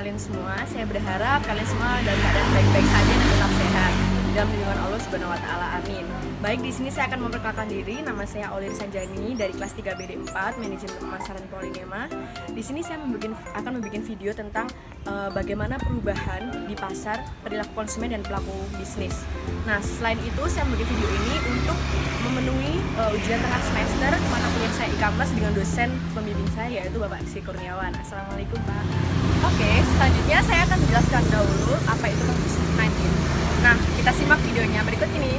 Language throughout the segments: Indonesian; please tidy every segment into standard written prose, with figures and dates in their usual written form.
kalian semua. Saya berharap kalian semua dalam keadaan baik-baik saja dan tetap sehat dalam lindungan Allah Subhanahu wa taala. Amin. Baik, di sini saya akan memperkenalkan diri. Nama saya Aulir Sanjani dari kelas 3 BD4 Manajemen Pemasaran Polinema. Di sini saya akan membuat video tentang bagaimana perubahan di pasar, perilaku konsumen dan pelaku bisnis. Nah, selain itu saya membuat video ini untuk memenuhi ujian tengah semester mata kuliah saya e-commerce dengan dosen pembimbing saya, yaitu Bapak Rizky Kurniawan. Assalamualaikum, Pak. Oke, selanjutnya saya akan menjelaskan dahulu apa itu COVID-19. Nah, kita simak videonya berikut ini.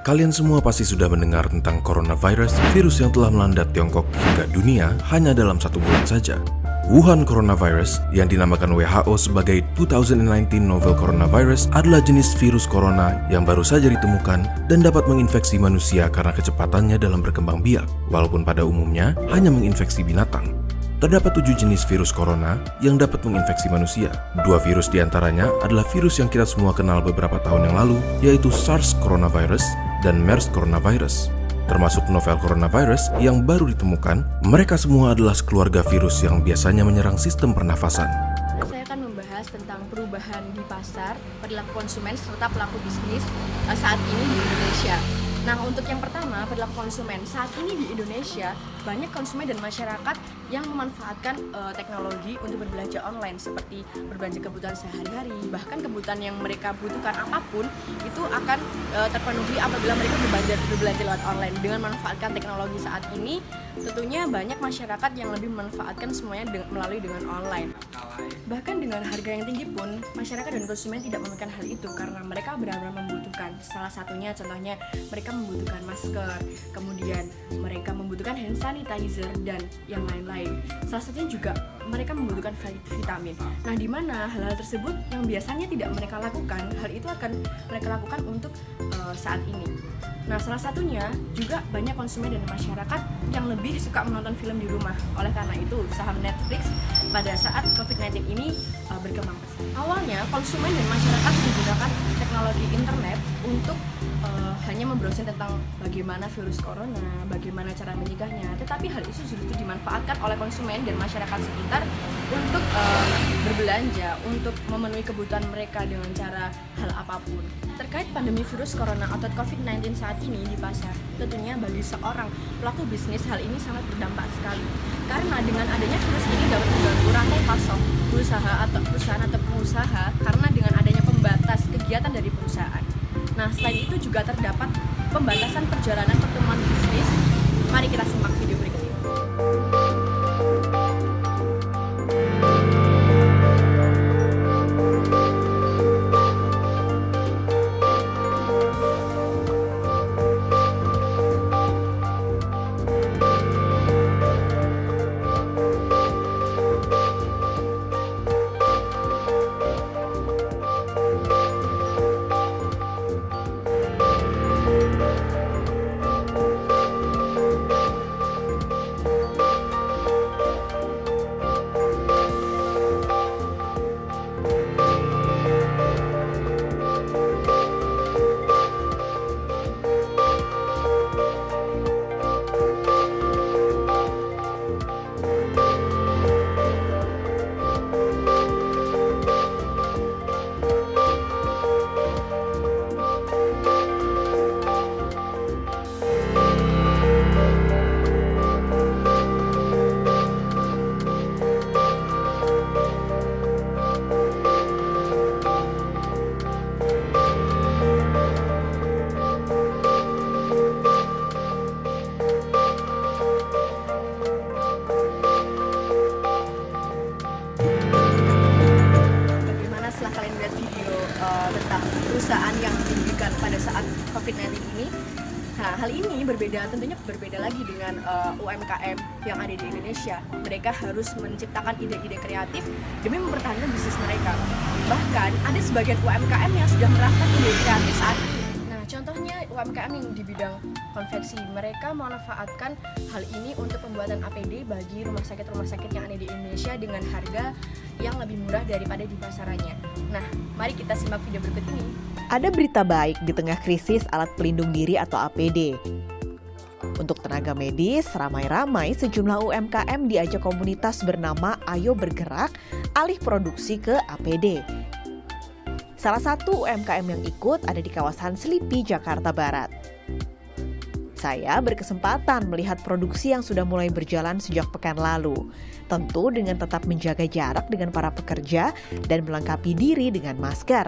Kalian semua pasti sudah mendengar tentang coronavirus, virus yang telah melanda Tiongkok hingga dunia hanya dalam 1 bulan saja. Wuhan coronavirus, yang dinamakan WHO sebagai 2019 novel coronavirus, adalah jenis virus corona yang baru saja ditemukan dan dapat menginfeksi manusia karena kecepatannya dalam berkembang biak, walaupun pada umumnya hanya menginfeksi binatang. Terdapat 7 jenis virus corona yang dapat menginfeksi manusia. 2 virus diantaranya adalah virus yang kita semua kenal beberapa tahun yang lalu, yaitu SARS coronavirus dan MERS coronavirus. Termasuk novel coronavirus yang baru ditemukan, mereka semua adalah sekeluarga virus yang biasanya menyerang sistem pernafasan. Saya akan membahas tentang perubahan di pasar, perilaku konsumen, serta pelaku bisnis saat ini di Indonesia. Nah, untuk yang pertama, perilaku konsumen. Saat ini di Indonesia, banyak konsumen dan masyarakat yang memanfaatkan teknologi untuk berbelanja online, seperti berbelanja kebutuhan sehari-hari, bahkan kebutuhan yang mereka butuhkan apapun, itu akan terpenuhi apabila mereka berbelanja lewat online. Dengan memanfaatkan teknologi saat ini, tentunya banyak masyarakat yang lebih memanfaatkan semuanya melalui dengan online. Bahkan dengan harga yang tinggi pun, masyarakat dan konsumen tidak memikirkan hal itu karena mereka benar-benar membutuhkan. Salah satunya contohnya mereka membutuhkan masker, kemudian mereka membutuhkan hand sanitizer dan yang lain-lain. Salah satunya juga mereka membutuhkan vitamin. Nah, di mana hal-hal tersebut yang biasanya tidak mereka lakukan, hal itu akan mereka lakukan untuk saat ini. Nah, salah satunya juga banyak konsumen dan masyarakat yang lebih suka menonton film di rumah. Oleh karena itu, saham Netflix pada saat COVID-19 ini berkembang pesat. Awalnya, konsumen dan masyarakat menggunakan teknologi internet untuk hanya membrowsing tentang bagaimana virus corona, bagaimana cara mencegahnya. Tetapi hal itu justru dimanfaatkan oleh konsumen dan masyarakat sekitar untuk berbelanja, untuk memenuhi kebutuhan mereka dengan cara hal apapun. Terkait pandemi virus corona atau COVID-19 saat ini di pasar, tentunya bagi seorang pelaku bisnis hal ini sangat berdampak sekali. Karena dengan adanya virus ini dapat mengganggu rantai pasok perusahaan atau pengusaha karena dengan adanya pembatas kegiatan dari perusahaan. Nah, selain itu juga terdapat pembatasan perjalanan pertemuan bisnis. Mari kita simak video berikut ini. Tentang perusahaan yang dirugikan pada saat COVID-19 ini. Nah, hal ini tentunya berbeda lagi dengan UMKM yang ada di Indonesia. Mereka harus menciptakan ide-ide kreatif demi mempertahankan bisnis mereka. Bahkan ada sebagian UMKM yang sudah menerapkan ide kreatif saat ini. Nah, contohnya UMKM yang di bidang konveksi, mereka memanfaatkan hal ini untuk pembuatan APD bagi rumah sakit yang ada di Indonesia dengan harga yang lebih murah daripada di pasarannya. Nah, mari kita simak video berikut ini. Ada berita baik di tengah krisis alat pelindung diri atau APD. Untuk tenaga medis, ramai-ramai sejumlah UMKM diajak komunitas bernama Ayo Bergerak alih produksi ke APD. Salah satu UMKM yang ikut ada di kawasan Selipi, Jakarta Barat. Saya berkesempatan melihat produksi yang sudah mulai berjalan sejak pekan lalu. Tentu dengan tetap menjaga jarak dengan para pekerja dan melengkapi diri dengan masker.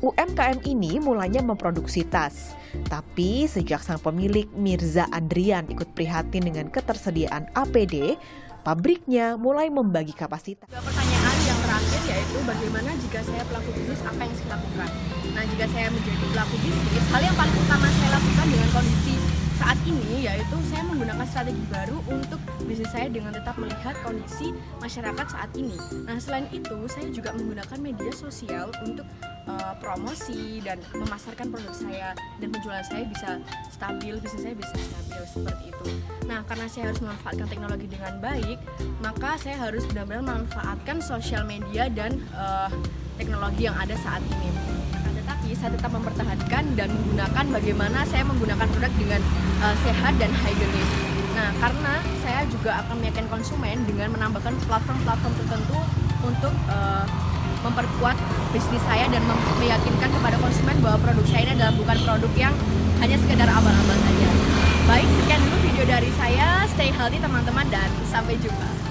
UMKM ini mulanya memproduksi tas. Tapi sejak sang pemilik Mirza Andrian ikut prihatin dengan ketersediaan APD, pabriknya mulai membagi kapasitas. Pertanyaan yang terakhir yaitu bagaimana jika saya pelaku bisnis, apa yang saya lakukan? Nah, jika saya menjadi pelaku bisnis, hal yang paling utama saya lakukan dengan kondisi saat ini yaitu saya menggunakan strategi baru untuk bisnis saya dengan tetap melihat kondisi masyarakat saat ini. Nah, selain itu saya juga menggunakan media sosial untuk promosi dan memasarkan produk saya dan penjualan saya bisa stabil, bisnis saya bisa stabil seperti itu. Nah, karena saya harus memanfaatkan teknologi dengan baik, maka saya harus benar-benar memanfaatkan sosial media dan teknologi yang ada saat ini. Tetapi saya tetap mempertahankan dan menggunakan bagaimana saya menggunakan produk dengan sehat dan higienis. Nah, karena saya juga akan meyakinkan konsumen dengan menambahkan platform-platform tertentu untuk memperkuat bisnis saya dan meyakinkan kepada konsumen bahwa produk saya ini adalah bukan produk yang hanya sekedar abal-abal saja. Baik, sekian dulu video dari saya. Stay healthy teman-teman dan sampai jumpa.